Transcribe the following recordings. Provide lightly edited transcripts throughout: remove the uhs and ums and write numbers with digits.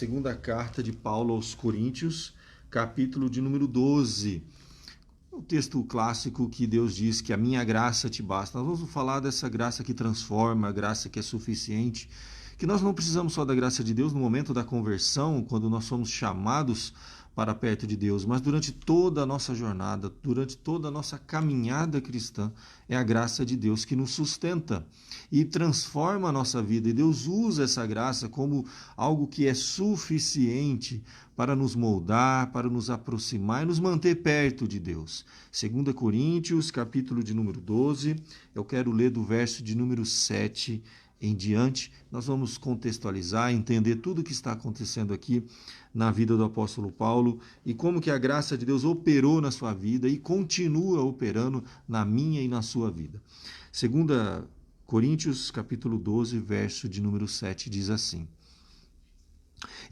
segunda carta de Paulo aos Coríntios, capítulo de número 12. O texto clássico que Deus diz que a minha graça te basta. Nós vamos falar dessa graça que transforma, a graça que é suficiente, que nós não precisamos só da graça de Deus no momento da conversão, quando nós somos chamados para perto de Deus, mas durante toda a nossa jornada, durante toda a nossa caminhada cristã, é a graça de Deus que nos sustenta e transforma a nossa vida. E Deus usa essa graça como algo que é suficiente para nos moldar, para nos aproximar e nos manter perto de Deus. 2 Coríntios, capítulo de número 12, eu quero ler do verso de número 7 em diante. Nós vamos contextualizar, entender tudo o que está acontecendo aqui na vida do apóstolo Paulo e como que a graça de Deus operou na sua vida e continua operando na minha e na sua vida. 2 Coríntios, capítulo 12, verso de número 7, diz assim: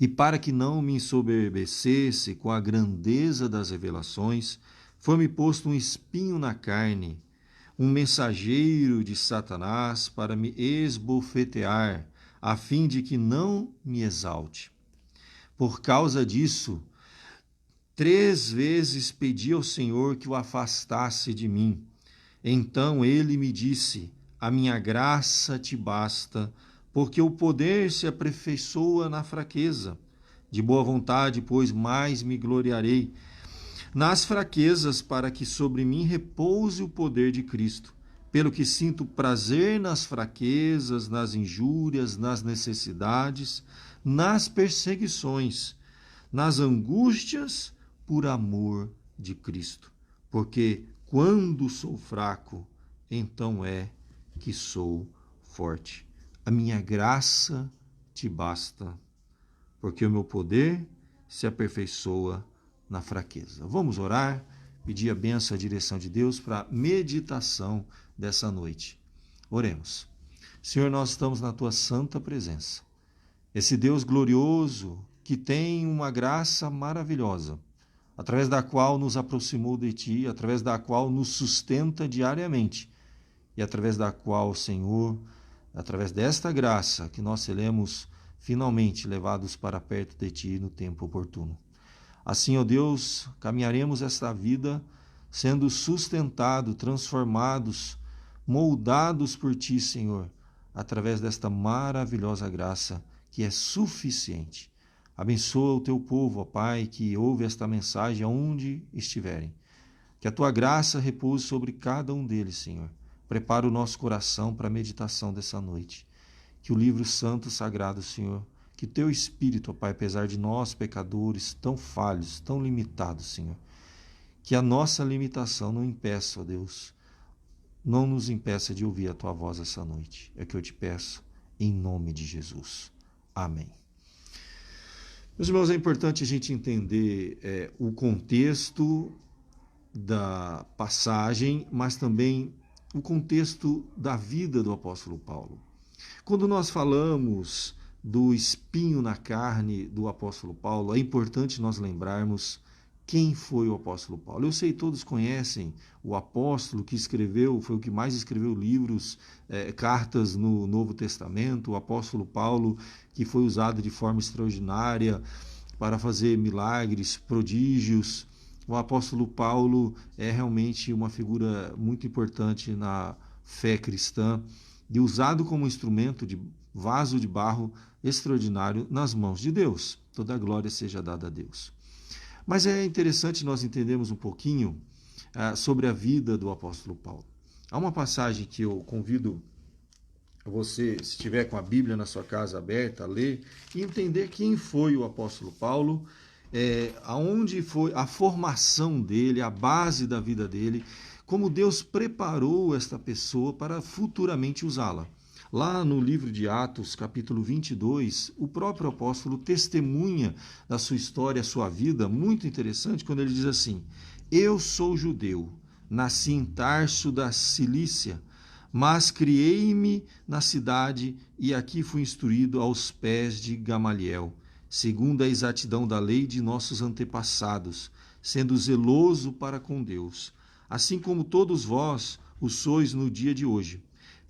E para que não me ensoberbecesse com a grandeza das revelações, foi-me posto um espinho na carne, um mensageiro de Satanás para me esbofetear, a fim de que não me exalte. Por causa disso, 3 vezes pedi ao Senhor que o afastasse de mim. Então ele me disse: a minha graça te basta, porque o poder se aperfeiçoa na fraqueza. De boa vontade, pois, mais me gloriarei nas fraquezas, para que sobre mim repouse o poder de Cristo. Pelo que sinto prazer nas fraquezas, nas injúrias, nas necessidades, nas perseguições, nas angústias, por amor de Cristo. Porque quando sou fraco, então é que sou forte. A minha graça te basta, porque o meu poder se aperfeiçoa na fraqueza. Vamos orar, pedir a bênção, a direção de Deus para a meditação dessa noite. Oremos. Senhor, nós estamos na tua santa presença. Esse Deus glorioso que tem uma graça maravilhosa, através da qual nos aproximou de ti, através da qual nos sustenta diariamente e através da qual, Senhor, através desta graça que nós seremos finalmente levados para perto de ti no tempo oportuno. Assim, ó Deus, caminharemos esta vida sendo sustentados, transformados, moldados por ti, Senhor, através desta maravilhosa graça que é suficiente. Abençoa o teu povo, ó Pai, que ouve esta mensagem aonde estiverem. Que a tua graça repouse sobre cada um deles, Senhor. Prepara o nosso coração para a meditação dessa noite. Que o livro santo, sagrado, Senhor, que teu Espírito, ó Pai, apesar de nós, pecadores, tão falhos, tão limitados, Senhor, que a nossa limitação não impeça, ó Deus, não nos impeça de ouvir a tua voz essa noite. É o que eu te peço, em nome de Jesus. Amém. Meus irmãos, é importante a gente entender o contexto da passagem, mas também o contexto da vida do apóstolo Paulo. Quando nós falamos do espinho na carne do apóstolo Paulo, é importante nós lembrarmos quem foi o apóstolo Paulo. Eu sei, todos conhecem o apóstolo que escreveu, foi o que mais escreveu livros, cartas no Novo Testamento, o apóstolo Paulo, que foi usado de forma extraordinária para fazer milagres, prodígios. O apóstolo Paulo é realmente uma figura muito importante na fé cristã e usado como instrumento de vaso de barro extraordinário nas mãos de Deus. Toda a glória seja dada a Deus. Mas é interessante nós entendermos um pouquinho sobre a vida do apóstolo Paulo. Há uma passagem que eu convido você, se estiver com a Bíblia na sua casa aberta, a ler e entender quem foi o apóstolo Paulo, aonde foi a formação dele, a base da vida dele, como Deus preparou esta pessoa para futuramente usá-la. Lá no livro de Atos, capítulo 22, o próprio apóstolo testemunha da sua história, a sua vida, muito interessante, quando ele diz assim: eu sou judeu, nasci em Tarso da Cilícia, mas criei-me na cidade e aqui fui instruído aos pés de Gamaliel, segundo a exatidão da lei de nossos antepassados, sendo zeloso para com Deus, assim como todos vós o sois no dia de hoje.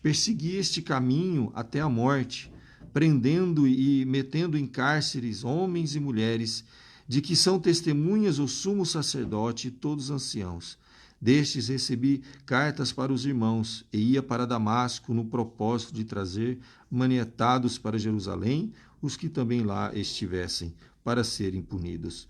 Persegui este caminho até a morte, prendendo e metendo em cárceres homens e mulheres, de que são testemunhas o sumo sacerdote e todos os anciãos. Destes recebi cartas para os irmãos, e ia para Damasco no propósito de trazer manietados para Jerusalém os que também lá estivessem, para serem punidos.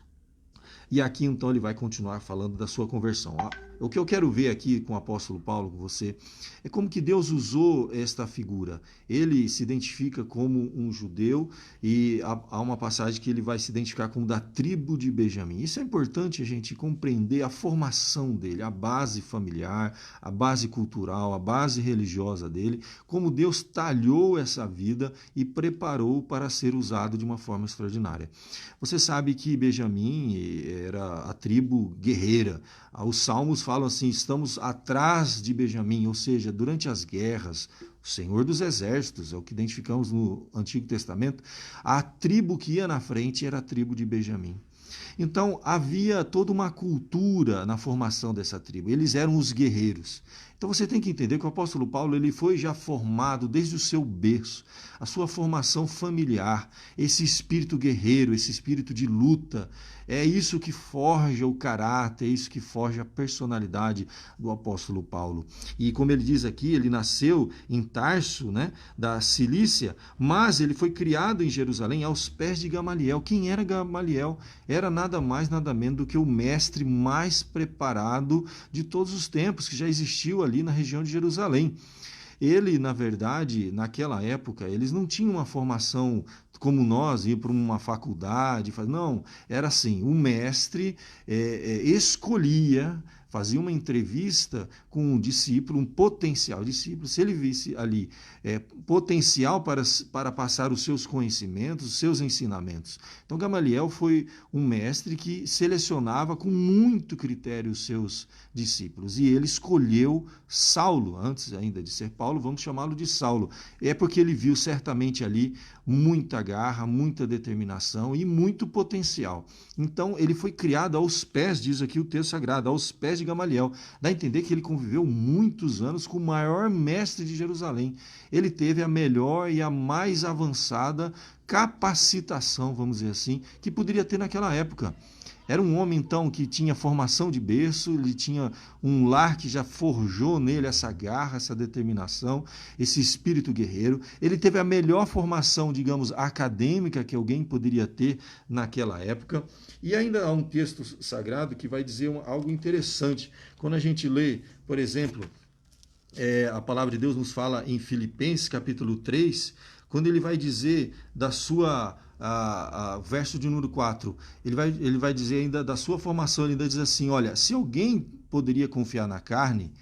E aqui então ele vai continuar falando da sua conversão. O que eu quero ver aqui com o apóstolo Paulo, com você, é como que Deus usou esta figura. Ele se identifica como um judeu e há uma passagem que ele vai se identificar como da tribo de Benjamim. Isso é importante a gente compreender a formação dele, a base familiar, a base cultural, a base religiosa dele, como Deus talhou essa vida e preparou para ser usado de uma forma extraordinária. Você sabe que Benjamim era a tribo guerreira. Os salmos falam assim, estamos atrás de Benjamim, ou seja, durante as guerras, o Senhor dos Exércitos, é o que identificamos no Antigo Testamento, a tribo que ia na frente era a tribo de Benjamim. Então, havia toda uma cultura na formação dessa tribo. Eles eram os guerreiros. Então, você tem que entender que o apóstolo Paulo ele foi já formado desde o seu berço, a sua formação familiar, esse espírito guerreiro, esse espírito de luta. É isso que forja o caráter, é isso que forja a personalidade do apóstolo Paulo. E como ele diz aqui, ele nasceu em Tarso, né, da Cilícia, mas ele foi criado em Jerusalém aos pés de Gamaliel. Quem era Gamaliel? Era nada mais, nada menos do que o mestre mais preparado de todos os tempos, que já existiu ali na região de Jerusalém. Ele, na verdade, naquela época, eles não tinham uma formação como nós, ir para uma faculdade. Não, era assim, o mestre escolhia, fazia uma entrevista com um discípulo, um potencial discípulo, se ele visse ali potencial para passar os seus conhecimentos, os seus ensinamentos. Então, Gamaliel foi um mestre que selecionava com muito critério os seus discípulos, e ele escolheu Saulo, antes ainda de ser Paulo, vamos chamá-lo de Saulo. É porque ele viu certamente ali muita garra, muita determinação e muito potencial. Então, ele foi criado aos pés, diz aqui o texto sagrado, aos pés de Gamaliel. Dá a entender que ele conviveu muitos anos com o maior mestre de Jerusalém. Ele teve a melhor e a mais avançada capacitação, vamos dizer assim, que poderia ter naquela época. Era um homem, então, que tinha formação de berço, ele tinha um lar que já forjou nele essa garra, essa determinação, esse espírito guerreiro. Ele teve a melhor formação, digamos, acadêmica que alguém poderia ter naquela época. E ainda há um texto sagrado que vai dizer algo interessante. Quando a gente lê, por exemplo, a palavra de Deus nos fala em Filipenses, capítulo 3, quando ele vai dizer da sua... verso de número 4, ele vai dizer ainda da sua formação, ele ainda diz assim, olha, se alguém poderia confiar na carne,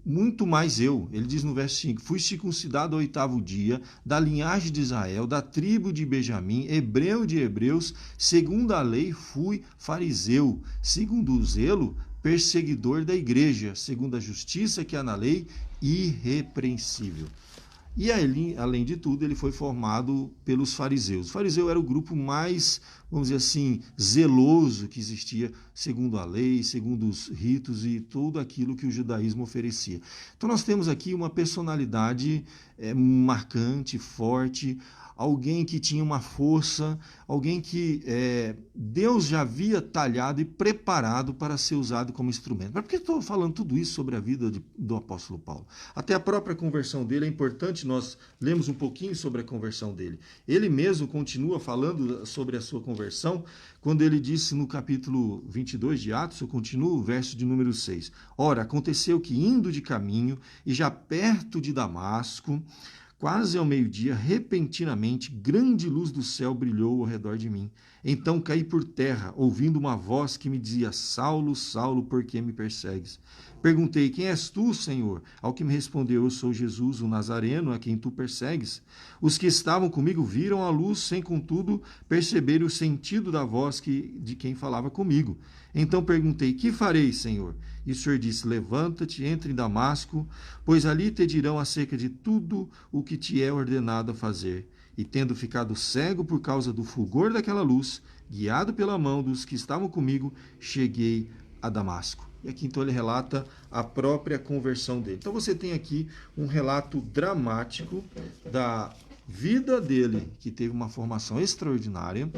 muito mais eu. Ele diz no verso 5, fui circuncidado ao 8º dia, da linhagem de Israel, da tribo de Benjamim, hebreu de hebreus, segundo a lei fui fariseu, segundo o zelo, perseguidor da igreja, segundo a justiça que há na lei, irrepreensível. E além de tudo, ele foi formado pelos fariseus. O fariseu era o grupo mais, vamos dizer assim, zeloso que existia, segundo a lei, segundo os ritos e tudo aquilo que o judaísmo oferecia. Então nós temos aqui uma personalidade marcante, forte, alguém que tinha uma força, alguém que Deus já havia talhado e preparado para ser usado como instrumento. Mas por que estou falando tudo isso sobre a vida do apóstolo Paulo? Até a própria conversão dele, é importante nós lermos um pouquinho sobre a conversão dele. Ele mesmo continua falando sobre a sua conversão, quando ele disse no capítulo 22 de Atos, eu continuo, o verso de número 6. Ora, aconteceu que indo de caminho e já perto de Damasco, quase ao meio-dia, repentinamente, grande luz do céu brilhou ao redor de mim. Então caí por terra, ouvindo uma voz que me dizia, Saulo, Saulo, por que me persegues? Perguntei, quem és tu, Senhor? Ao que me respondeu, eu sou Jesus, o Nazareno, a quem tu persegues. Os que estavam comigo viram a luz, sem contudo perceber o sentido da voz de quem falava comigo. Então perguntei, que farei, Senhor? E o Senhor disse, levanta-te, entra em Damasco, pois ali te dirão acerca de tudo o que te é ordenado a fazer. E tendo ficado cego por causa do fulgor daquela luz, guiado pela mão dos que estavam comigo, cheguei a Damasco. E aqui então ele relata a própria conversão dele. Então você tem aqui um relato dramático da vida dele, que teve uma formação extraordinária,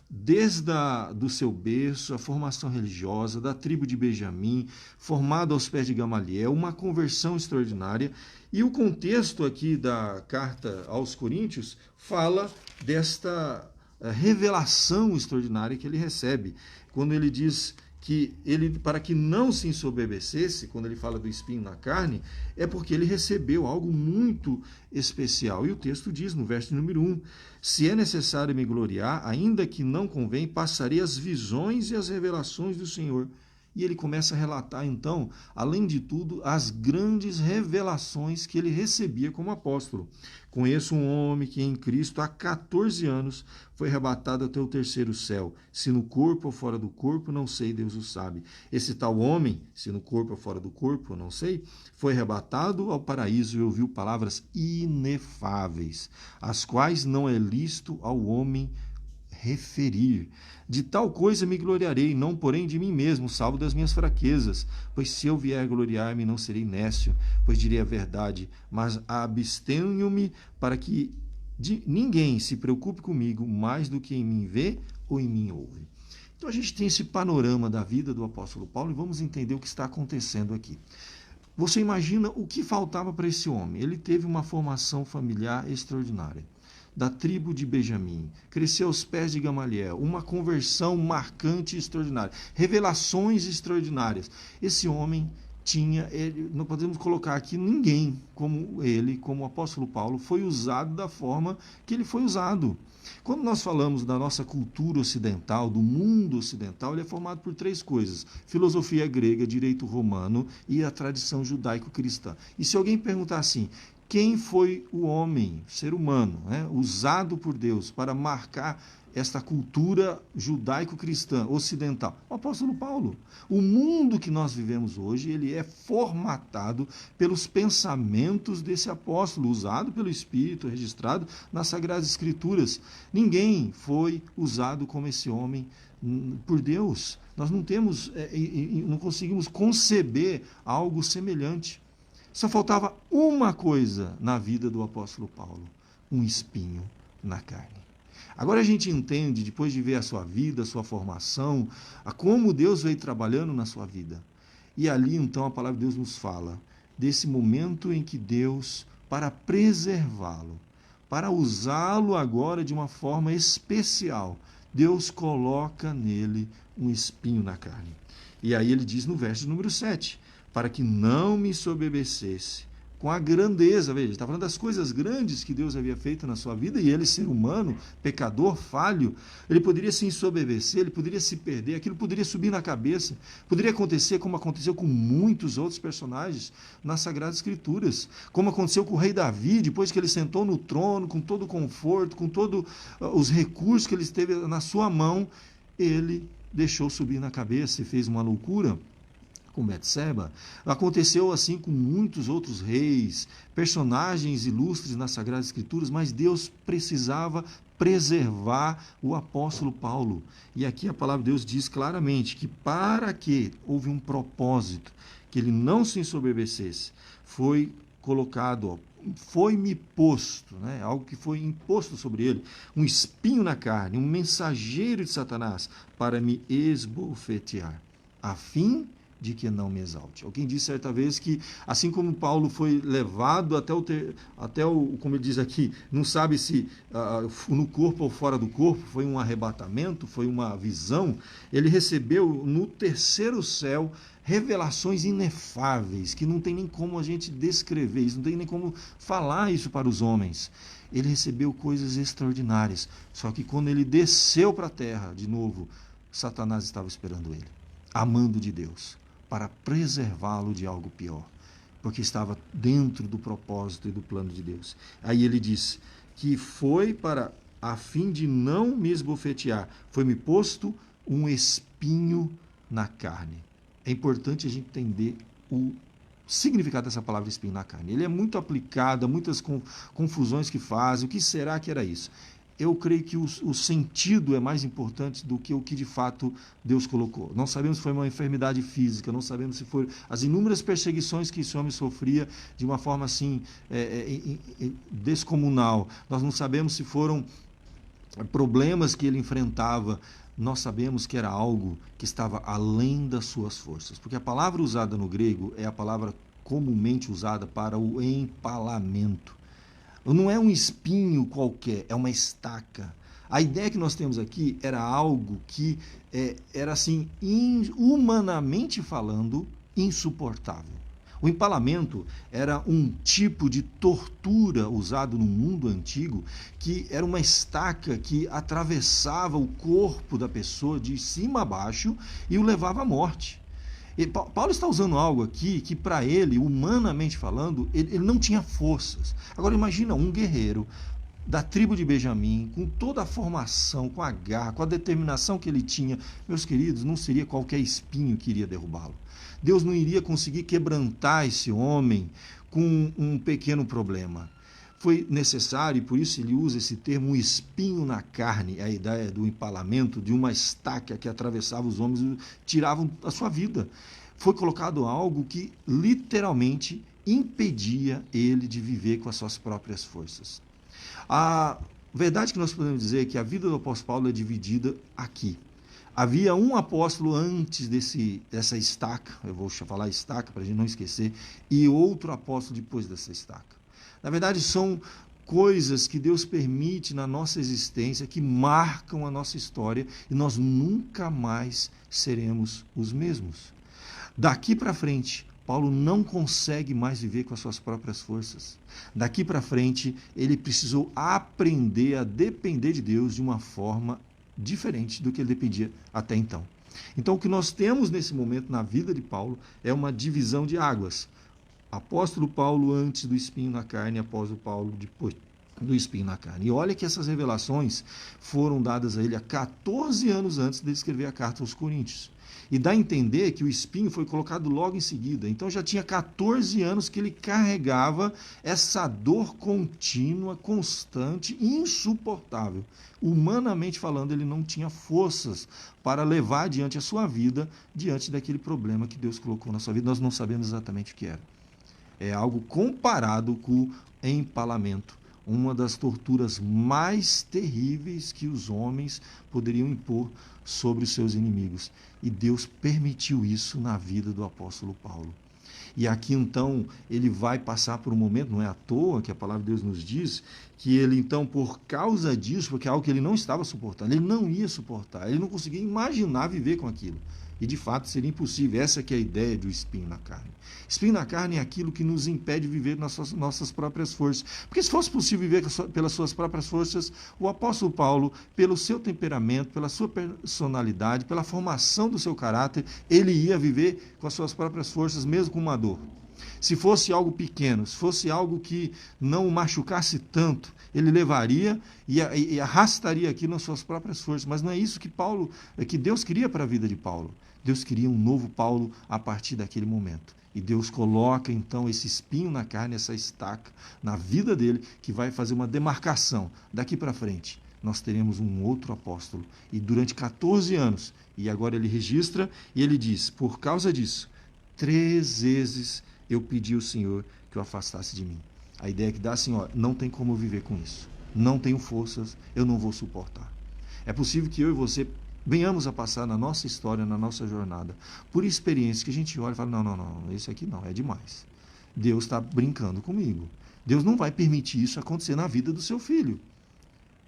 desde do seu berço, a formação religiosa, da tribo de Benjamim, formado aos pés de Gamaliel, uma conversão extraordinária. E o contexto aqui da carta aos Coríntios fala desta revelação extraordinária que ele recebe, quando ele diz que ele, para que não se ensoberbecesse, quando ele fala do espinho na carne, é porque ele recebeu algo muito especial. E o texto diz, no verso número 1, se é necessário me gloriar, ainda que não convém, passarei as visões e as revelações do Senhor. E ele começa a relatar, então, além de tudo, as grandes revelações que ele recebia como apóstolo. Conheço um homem que em Cristo há 14 anos foi arrebatado até o terceiro céu. Se no corpo ou fora do corpo, não sei, Deus o sabe. Esse tal homem, se no corpo ou fora do corpo, não sei, foi arrebatado ao paraíso e ouviu palavras inefáveis, as quais não é lícito ao homem referir. De tal coisa me gloriarei, não porém de mim mesmo, salvo das minhas fraquezas, pois se eu vier gloriar-me, não serei nécio, pois direi a verdade, mas abstenho-me para que ninguém se preocupe comigo mais do que em mim vê ou em mim ouve. Então a gente tem esse panorama da vida do apóstolo Paulo e vamos entender o que está acontecendo aqui. Você imagina o que faltava para esse homem? Ele teve uma formação familiar extraordinária, da tribo de Benjamim, cresceu aos pés de Gamaliel, uma conversão marcante e extraordinária, revelações extraordinárias. Esse homem tinha, não podemos colocar aqui ninguém como ele, como o apóstolo Paulo, foi usado da forma que ele foi usado. Quando nós falamos da nossa cultura ocidental, do mundo ocidental, ele é formado por três coisas: filosofia grega, direito romano e a tradição judaico-cristã. E se alguém perguntar assim, quem foi o homem, ser humano, usado por Deus para marcar esta cultura judaico-cristã ocidental? O apóstolo Paulo. O mundo que nós vivemos hoje, ele é formatado pelos pensamentos desse apóstolo, usado pelo Espírito, registrado nas Sagradas Escrituras. Ninguém foi usado como esse homem por Deus. Nós não conseguimos conceber algo semelhante. Só faltava uma coisa na vida do apóstolo Paulo: um espinho na carne. Agora a gente entende, depois de ver a sua vida, a sua formação, a como Deus veio trabalhando na sua vida. E ali então a palavra de Deus nos fala desse momento em que Deus, para preservá-lo, para usá-lo agora de uma forma especial, Deus coloca nele um espinho na carne. E aí ele diz no verso número 7, para que não me ensoberbecesse com a grandeza. Veja, ele está falando das coisas grandes que Deus havia feito na sua vida, e ele, ser humano, pecador, falho, ele poderia se ensoberbecer, ele poderia se perder, aquilo poderia subir na cabeça, poderia acontecer como aconteceu com muitos outros personagens nas Sagradas Escrituras, como aconteceu com o rei Davi, depois que ele sentou no trono, com todo o conforto, com todos os recursos que ele teve na sua mão, ele deixou subir na cabeça e fez uma loucura com Betseba. Aconteceu assim com muitos outros reis, personagens ilustres nas Sagradas Escrituras, mas Deus precisava preservar o apóstolo Paulo. E aqui a palavra de Deus diz claramente que para que houve um propósito, que ele não se ensoberbecesse, foi colocado, foi-me posto, algo que foi imposto sobre ele, um espinho na carne, um mensageiro de Satanás, para me esbofetear, a fim de que não me exalte. Alguém disse certa vez que, assim como Paulo foi levado até o como ele diz aqui, não sabe se no corpo ou fora do corpo, foi um arrebatamento, foi uma visão, ele recebeu no terceiro céu revelações inefáveis, que não tem nem como a gente descrever isso, não tem nem como falar isso para os homens. Ele recebeu coisas extraordinárias, só que quando ele desceu para a terra, de novo, Satanás estava esperando ele, amando de Deus, para preservá-lo de algo pior, porque estava dentro do propósito e do plano de Deus. Aí ele diz que foi para, a fim de não me esbofetear, foi-me posto um espinho na carne. É importante a gente entender o significado dessa palavra espinho na carne. Ele é muito aplicado, há muitas confusões que fazem. O que será que era isso? eu creio que o sentido é mais importante do que o que de fato Deus colocou. Não sabemos se foi uma enfermidade física, não sabemos se foram as inúmeras perseguições que esse homem sofria de uma forma assim descomunal. Nós não sabemos se foram problemas que ele enfrentava. Nós sabemos que era algo que estava além das suas forças, porque a palavra usada no grego é a palavra comumente usada para o empalamento. Não é um espinho qualquer, é uma estaca. A ideia que nós temos aqui era algo que era assim, humanamente falando, insuportável. O empalamento era um tipo de tortura usado no mundo antigo, que era uma estaca que atravessava o corpo da pessoa de cima a baixo e o levava à morte. E Paulo está usando algo aqui que para ele, humanamente falando, ele não tinha forças. Agora imagina um guerreiro da tribo de Benjamim, com toda a formação, com a garra, com a determinação que ele tinha, meus queridos, não seria qualquer espinho que iria derrubá-lo. Deus não iria conseguir quebrantar esse homem com um pequeno problema. Foi necessário, e por isso ele usa esse termo, um espinho na carne, a ideia do empalamento, de uma estaca que atravessava os homens e tiravam a sua vida. Foi colocado algo que literalmente impedia ele de viver com as suas próprias forças. A verdade que nós podemos dizer é que a vida do apóstolo Paulo é dividida aqui. Havia um apóstolo antes dessa estaca, eu vou falar estaca para a gente não esquecer, e outro apóstolo depois dessa estaca. Na verdade, são coisas que Deus permite na nossa existência, que marcam a nossa história, e nós nunca mais seremos os mesmos. Daqui para frente, Paulo não consegue mais viver com as suas próprias forças. Daqui para frente, ele precisou aprender a depender de Deus de uma forma diferente do que ele dependia até então. Então, o que nós temos nesse momento na vida de Paulo é uma divisão de águas. Apóstolo Paulo antes do espinho na carne, apóstolo Paulo depois do espinho na carne. E olha que essas revelações foram dadas a ele há 14 anos antes de escrever a carta aos Coríntios. E dá a entender que o espinho foi colocado logo em seguida. Então já tinha 14 anos que ele carregava essa dor contínua, constante, insuportável. Humanamente falando, ele não tinha forças para levar adiante a sua vida, diante daquele problema que Deus colocou na sua vida. Nós não sabemos exatamente o que era. É algo comparado com o empalamento, uma das torturas mais terríveis que os homens poderiam impor sobre os seus inimigos. E Deus permitiu isso na vida do apóstolo Paulo. E aqui então ele vai passar por um momento, não é à toa que a palavra de Deus nos diz, que ele então por causa disso, porque é algo que ele não estava suportando, ele não ia suportar, ele não conseguia imaginar viver com aquilo. E de fato seria impossível, essa que é a ideia do espinho na carne. Espinho na carne é aquilo que nos impede de viver nas nossas próprias forças. Porque se fosse possível viver pelas suas próprias forças, o apóstolo Paulo, pelo seu temperamento, pela sua personalidade, pela formação do seu caráter, ele ia viver com as suas próprias forças, mesmo com uma dor. Se fosse algo pequeno, se fosse algo que não o machucasse tanto, ele levaria e arrastaria aquilo nas suas próprias forças. Mas não é isso que Deus queria para a vida de Paulo. Deus queria um novo Paulo a partir daquele momento. E Deus coloca então esse espinho na carne, essa estaca na vida dele, que vai fazer uma demarcação. Daqui para frente, nós teremos um outro apóstolo. E durante 14 anos, e agora ele registra, e ele diz, por causa disso, 3 vezes eu pedi ao Senhor que o afastasse de mim. A ideia que dá assim, não tem como viver com isso. Não tenho forças, eu não vou suportar. É possível que eu e você venhamos a passar na nossa história, na nossa jornada, por experiências que a gente olha e fala, não, esse aqui não, é demais. Deus está brincando comigo. Deus não vai permitir isso acontecer na vida do seu filho.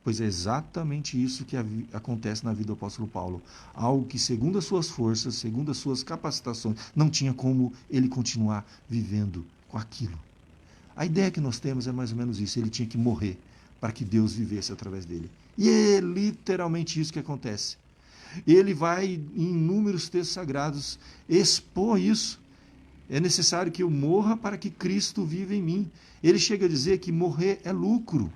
Pois é exatamente isso que acontece na vida do apóstolo Paulo. Algo que, segundo as suas forças, segundo as suas capacitações, não tinha como ele continuar vivendo com aquilo. A ideia que nós temos é mais ou menos isso. Ele tinha que morrer para que Deus vivesse através dele. E é literalmente isso que acontece. Ele vai, em inúmeros textos sagrados, expor isso. É necessário que eu morra para que Cristo viva em mim. Ele chega a dizer que morrer é lucro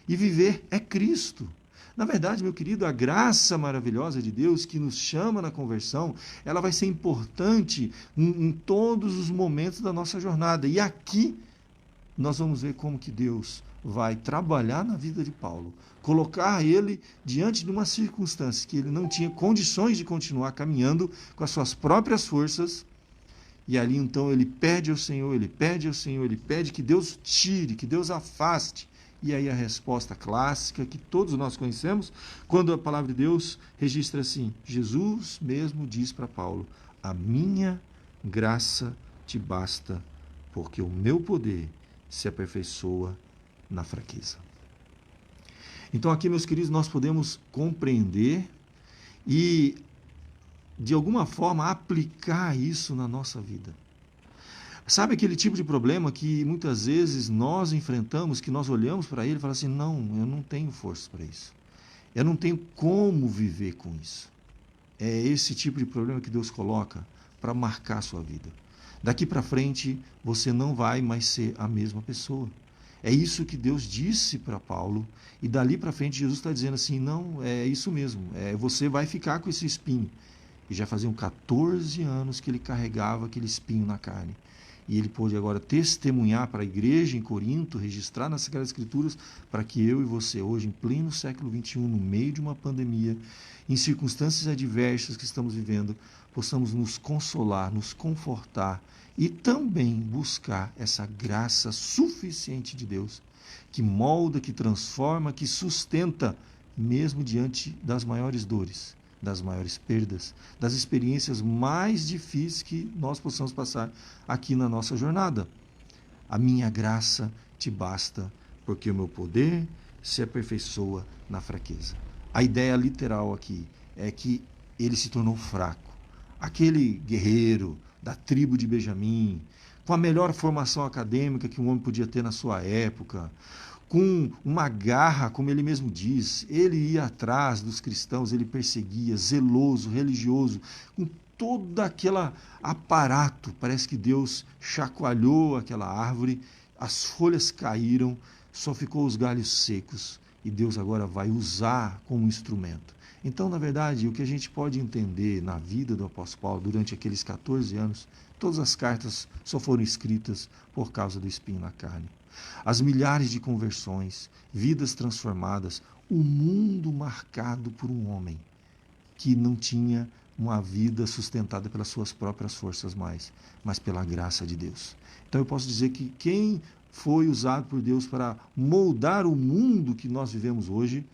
e viver é Cristo. Na verdade, meu querido, a graça maravilhosa de Deus que nos chama na conversão, ela vai ser importante em todos os momentos da nossa jornada. E aqui nós vamos ver como que Deus vai trabalhar na vida de Paulo, colocar ele diante de uma circunstância que ele não tinha condições de continuar caminhando com as suas próprias forças, e ali então ele pede ao Senhor, ele pede ao Senhor, ele pede que Deus tire, que Deus afaste. E aí a resposta clássica que todos nós conhecemos, quando a palavra de Deus registra assim, Jesus mesmo diz para Paulo, a minha graça te basta, porque o meu poder se aperfeiçoa na fraqueza. Então aqui, meus queridos, nós podemos compreender e, de alguma forma, aplicar isso na nossa vida. Sabe aquele tipo de problema que muitas vezes nós enfrentamos, que nós olhamos para ele e falamos assim, não, eu não tenho força para isso. Eu não tenho como viver com isso. É esse tipo de problema que Deus coloca para marcar a sua vida. Daqui para frente, você não vai mais ser a mesma pessoa. É isso que Deus disse para Paulo, e dali para frente Jesus está dizendo assim, não, é isso mesmo, você vai ficar com esse espinho. E já faziam 14 anos que ele carregava aquele espinho na carne. E ele pôde agora testemunhar para a igreja em Corinto, registrar nas Sagradas Escrituras, para que eu e você, hoje, em pleno século XXI, no meio de uma pandemia, em circunstâncias adversas que estamos vivendo, possamos nos consolar, nos confortar e também buscar essa graça suficiente de Deus, que molda, que transforma, que sustenta, mesmo diante das maiores dores, das maiores perdas, das experiências mais difíceis que nós possamos passar aqui na nossa jornada. A minha graça te basta, porque o meu poder se aperfeiçoa na fraqueza. A ideia literal aqui é que ele se tornou fraco. Aquele guerreiro da tribo de Benjamim, com a melhor formação acadêmica que um homem podia ter na sua época, com uma garra, como ele mesmo diz, ele ia atrás dos cristãos, ele perseguia, zeloso, religioso, com todo aquele aparato. Parece que Deus chacoalhou aquela árvore, as folhas caíram, só ficou os galhos secos, e Deus agora vai usar como instrumento. Então, na verdade, o que a gente pode entender na vida do apóstolo Paulo durante aqueles 14 anos, todas as cartas só foram escritas por causa do espinho na carne. As milhares de conversões, vidas transformadas, o mundo marcado por um homem que não tinha uma vida sustentada pelas suas próprias forças mais, mas pela graça de Deus. Então eu posso dizer que quem foi usado por Deus para moldar o mundo que nós vivemos hoje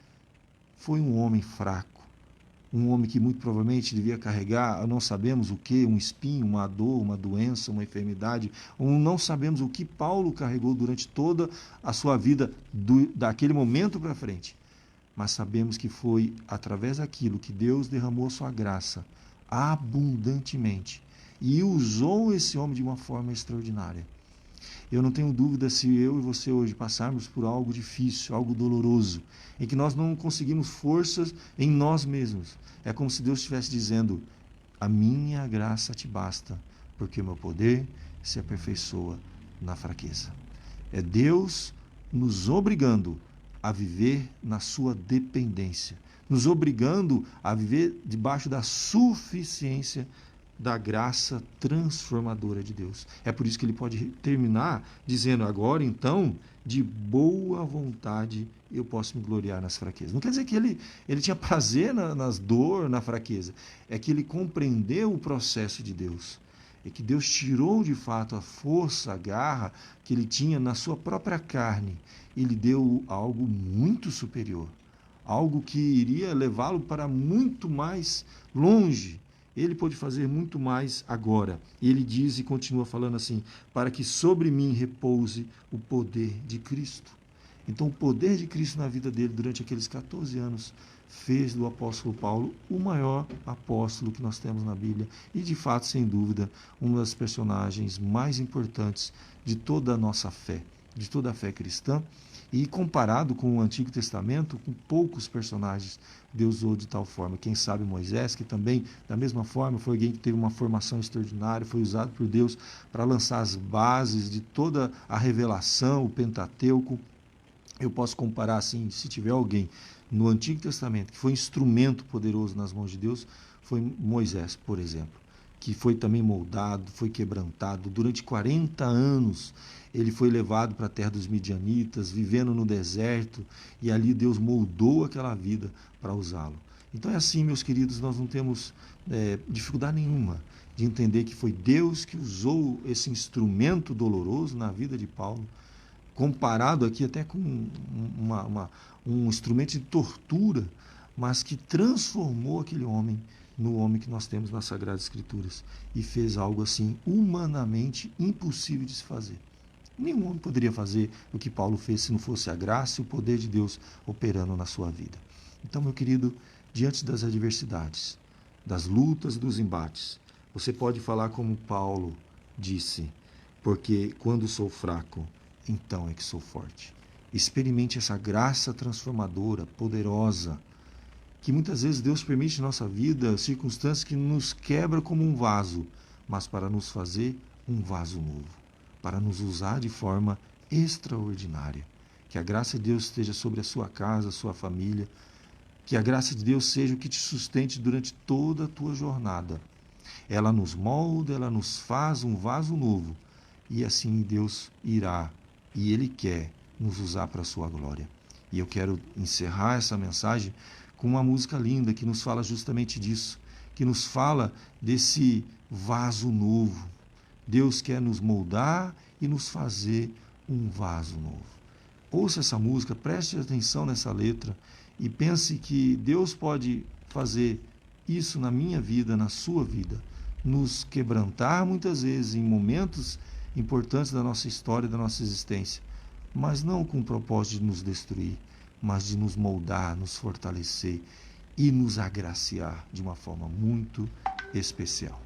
foi um homem fraco, um homem que muito provavelmente devia carregar, não sabemos o que, um espinho, uma dor, uma doença, uma enfermidade, ou não sabemos o que Paulo carregou durante toda a sua vida, daquele momento para frente. Mas sabemos que foi através daquilo que Deus derramou a sua graça abundantemente e usou esse homem de uma forma extraordinária. Eu não tenho dúvida, se eu e você hoje passarmos por algo difícil, algo doloroso, em que nós não conseguimos forças em nós mesmos, é como se Deus estivesse dizendo, a minha graça te basta, porque o meu poder se aperfeiçoa na fraqueza. É Deus nos obrigando a viver na sua dependência, nos obrigando a viver debaixo da suficiência da graça transformadora de Deus. É por isso que ele pode terminar dizendo, agora então, de boa vontade eu posso me gloriar nas fraquezas. Não quer dizer que ele tinha prazer nas dores, na fraqueza. É que ele compreendeu o processo de Deus. É que Deus tirou de fato a força, a garra que ele tinha na sua própria carne. Ele deu algo muito superior. Algo que iria levá-lo para muito mais longe. Ele pode fazer muito mais agora. Ele diz e continua falando assim, para que sobre mim repouse o poder de Cristo. Então, o poder de Cristo na vida dele durante aqueles 14 anos fez do apóstolo Paulo o maior apóstolo que nós temos na Bíblia e, de fato, sem dúvida, um dos personagens mais importantes de toda a nossa fé, de toda a fé cristã. E comparado com o Antigo Testamento, com poucos personagens Deus usou de tal forma. Quem sabe Moisés, que também, da mesma forma, foi alguém que teve uma formação extraordinária, foi usado por Deus para lançar as bases de toda a revelação, o Pentateuco. Eu posso comparar assim, se tiver alguém no Antigo Testamento que foi instrumento poderoso nas mãos de Deus, foi Moisés, por exemplo, que foi também moldado, foi quebrantado durante 40 anos. ele foi levado para a terra dos midianitas, vivendo no deserto, e ali Deus moldou aquela vida para usá-lo. Então é assim, meus queridos, nós não temos dificuldade nenhuma de entender que foi Deus que usou esse instrumento doloroso na vida de Paulo, comparado aqui até com um instrumento de tortura, mas que transformou aquele homem no homem que nós temos nas Sagradas Escrituras e fez algo assim humanamente impossível de se fazer. Nenhum homem poderia fazer o que Paulo fez se não fosse a graça e o poder de Deus operando na sua vida. Então, meu querido, diante das adversidades, das lutas, dos embates, você pode falar como Paulo disse, porque quando sou fraco, então é que sou forte. Experimente essa graça transformadora, poderosa, que muitas vezes Deus permite em nossa vida circunstâncias que nos quebram como um vaso, mas para nos fazer um vaso novo, para nos usar de forma extraordinária. Que a graça de Deus esteja sobre a sua casa, a sua família, que a graça de Deus seja o que te sustente durante toda a tua jornada. Ela nos molda, ela nos faz um vaso novo, e assim Deus irá, e Ele quer nos usar para a sua glória. E eu quero encerrar essa mensagem com uma música linda que nos fala justamente disso, que nos fala desse vaso novo. Deus quer nos moldar e nos fazer um vaso novo. Ouça essa música, preste atenção nessa letra e pense que Deus pode fazer isso na minha vida, na sua vida, nos quebrantar muitas vezes em momentos importantes da nossa história, da nossa existência, mas não com o propósito de nos destruir, mas de nos moldar, nos fortalecer e nos agraciar de uma forma muito especial.